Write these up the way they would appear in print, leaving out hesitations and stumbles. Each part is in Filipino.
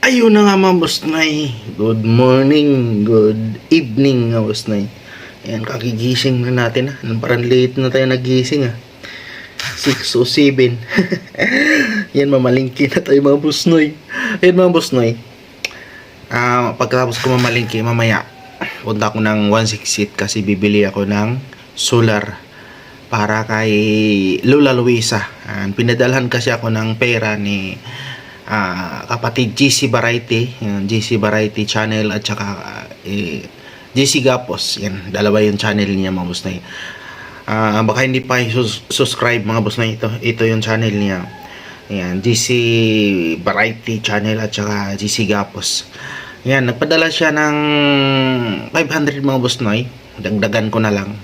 Ayun na nga mga Busnay. Good morning, good evening mga Busnay. Ayan, kagigising na natin Parang late na tayo nagising 6:07. Yan, mamalingki na tayo mga Busnoy. Ayan mga Busnoy. Pagkatapos ko mamalingki, mamaya punta ako ng 168 kasi bibili ako ng solar para kay Lola Luisa. Pinadalhan kasi ako ng pera ni kapatid GC Variety, GC Variety channel at saka GC Gapos. Yan, dalawa yung channel niya mga Busnoy. Baka hindi pa subscribe mga Busnoy, ito yung channel niya. Yan, GC Variety channel at saka GC Gapos. Yan, nagpadala siya ng 500 mga Busnoy. Dagdagan ko na lang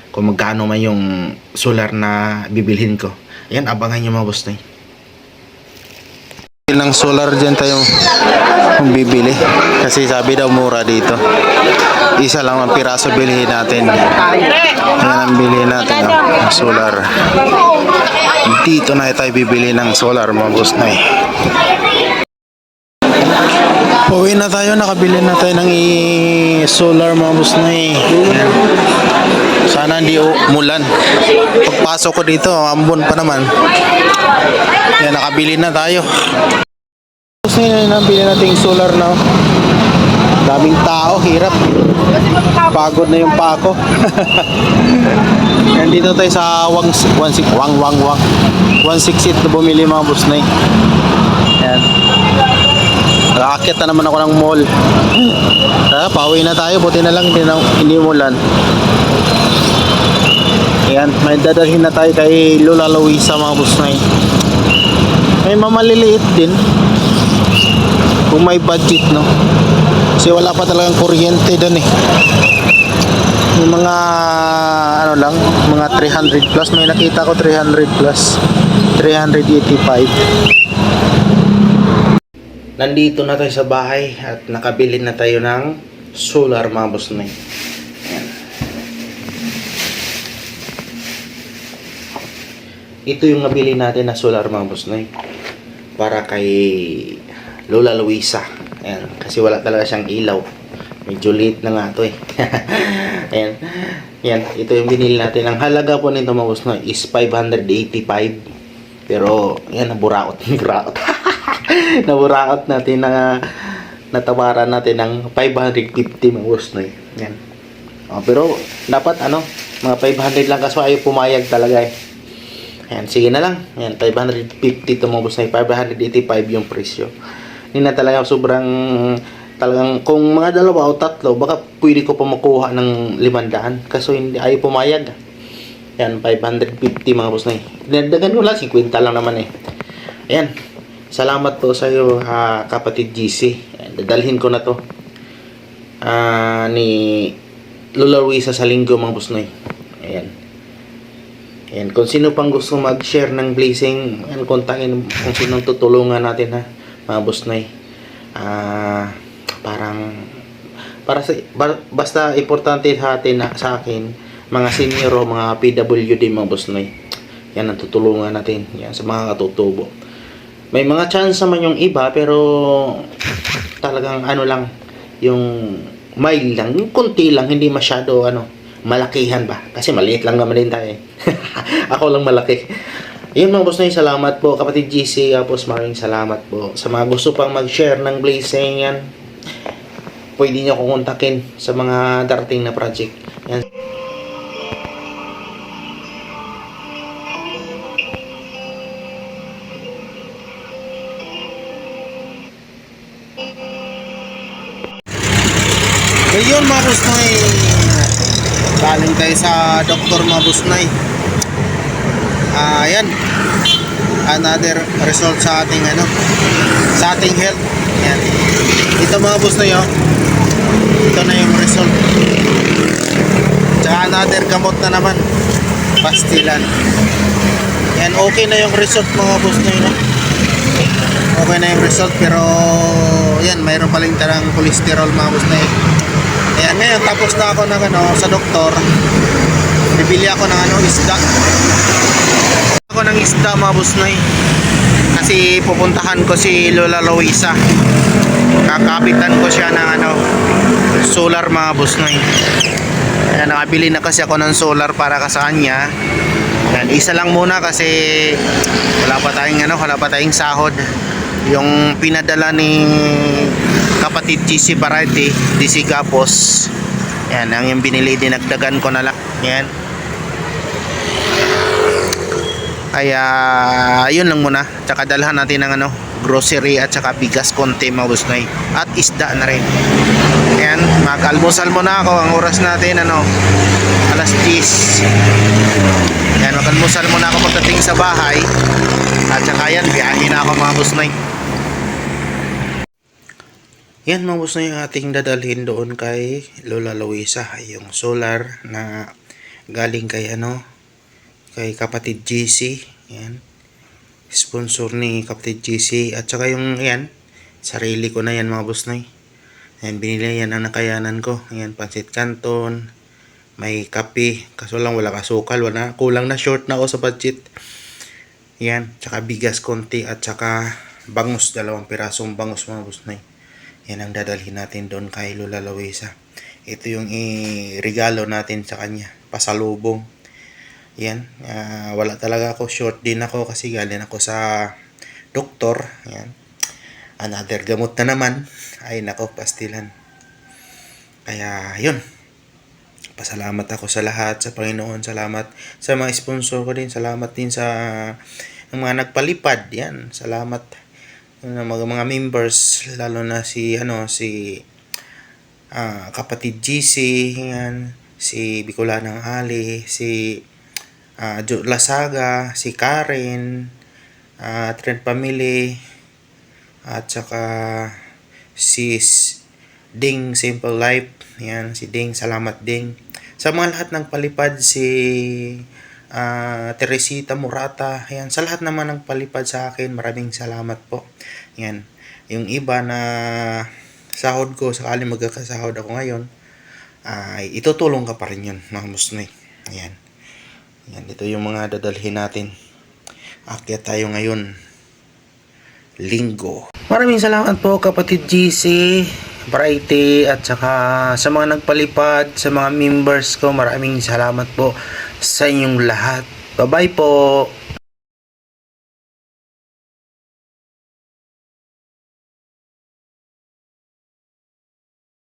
kung magkano man yung solar na bibilhin ko. Yan, abangan nyo mga Busnoy. Ng solar dyan tayo bibili kasi sabi daw mura dito. Isa lang ang piraso bilhin natin. Yan ang bilhin natin solar. Dito na tayo bibili ng solar mga Busnoy. Uwi na tayo, nakabili na tayo ng solar mga Busnoy. Sana hindi umulan. Pagpasok ko dito, ambon pa naman. Yan, nakabili na tayo. Gusto nyo nabili natin solar na. Daming tao, hirap. Pagod na yung pako. Yan, dito tayo sa 168 na bumili mga Busnoy. Yan. Nakakit na naman ako ng mall. Pauwi na tayo, buti na lang hindi umulan. Ayan, may dadalhin na tayo kay Lola Luisa mga Busnoy. May mamaliliit din kung may budget, no? Kasi wala pa talagang kuryente doon yung mga ano lang, mga 300 plus. May nakita ko 300 plus, 385. Nandito na tayo sa bahay at nakabili na tayo ng solar mga Busnoy. Ayan. Ito yung nabili natin na solar mga Busnoy para kay Lola Luisa. Ayan. Kasi wala talaga siyang ilaw. Medyo late na nga ito Ayan. Ayan. Ito yung binili natin. Ang halaga po nito mga Busnoy is 585. Pero yan, naburaot. Naburaot natin na natawaran natin ng 550 mga Busnoy. Yan. Pero dapat mga 500 lang kaso ayaw pumayag talaga Ayan, sige na lang. Ayan, 550 to mga Busnoy. 585 yung presyo. Hindi na talaga sobrang talagang kung mga dalawa o tatlo baka pwede ko pa makuha ng 500 kaso hindi ayaw pumayag. Ayan, 550 mga Busnoy. Dinagdagan ko lang 50 lang naman Ayan. Salamat po sa iyo, kapatid GC. Dadalhin ko na to ni Lola Luisa sa linggo mga Busnoy. Ayan. Ayan. Kung sino pang gusto mag-share ng blessing, kontakin kung sino tutulungan natin mga Busnoy. Basta importante sa akin, mga senior o mga PWD mga Busnoy. Yan ang tutulungan natin. Yan sa mga katutubo. May mga chance naman yung iba pero talagang lang yung mild lang, yung konti lang, hindi masyado malakihan ba kasi maliit lang naman din tayo ako lang malaki. Yun mga Busnoy, salamat po kapatid GC. Tapos maraming salamat po sa mga gusto pang mag-share ng blessing. Yan, pwede nyo akong kontakin sa mga darating na project. Yan. Ngayon mga Busnoy, galing tayo sa doktor mga Busnoy. Ayan, another result sa ating sa ating health. Ayan. Ito mga Busnoy, ito na yung result. Tsaka another gamot na naman, pastilan. Ayan, okay na yung result mga Busnoy, okay na yung result, pero yan, mayroon paling tarang cholesterol mga Busnoy. Ayan, ngayon tapos na ako sa doktor. Bibili ako ng isda. Ako ng isda mga Busnoy. Kasi pupuntahan ko si Lola Luisa. nakapitan ko siya ng solar mga busnoy. Ayan, nakabili na kasi ako ng solar para sa kanya. Ayan, isa lang muna kasi wala pa tayong sahod. Yung pinadala ni kapatid GC Barati, DC Gapos. Ayan, ang yung binili, dinagdagan ko na lang. Ayan. Kaya yun lang muna. Tsaka dalhan natin ng grocery at saka bigas konti mga busnoy. At isda na rin. Ayan, mag-almusal muna ako. Ang oras natin alas 10. Ayan, mag-almusal muna ako pagdating sa bahay. At saka yan, biyahe na ako mga busnoy. Yan mga busnoy, yung ating dadalhin doon kay Lola Luisa. Yung solar na galing kay kay kapatid GC. Yan. Sponsor ni kapatid GC. At saka yung yan, sarili ko na yan mga busnoy. Yan, binili yan ang nakayanan ko. Yan, pansit canton, may kape. Kaso lang wala kasukal, kulang na, short na ako sa budget. Yan, tsaka bigas konti at saka bangus, 2 pirasong bangus mga busnoy. Yan ang dadalhin natin doon kay Lola Luisa. Ito yung regalo natin sa kanya, pasalubong. Yan, wala talaga ako, short din ako kasi galing ako sa doktor. Yan, another gamot na naman. Ay nako, pastilan. Kaya yun, pasalamat ako sa lahat, sa Panginoon. Salamat sa mga sponsor ko din. Salamat din sa mga nagpalipad. Yan, salamat mga members, lalo na si kapatid GC, yan, si Bicolanang Ali, si Lasaga, si Karen, Trend Family, at saka si Ding Simple Life. Yan, si Ding, salamat Ding. Sa mga lahat ng palipad, si Teresita Murata, yan, sa lahat naman ng palipad sa akin, maraming salamat po. Yan, yung iba na sahod ko, sakali magkakasahod ako ngayon, ay itutulong ka pa rin yun mga busnoy. Ayan. Yan, ito yung mga dadalhin natin. Akyat tayo ngayon, Linggo. Maraming salamat po kapatid GC, Brighty, at saka sa mga nagpalipad, sa mga members ko, maraming salamat po sa inyong lahat. Bye bye po.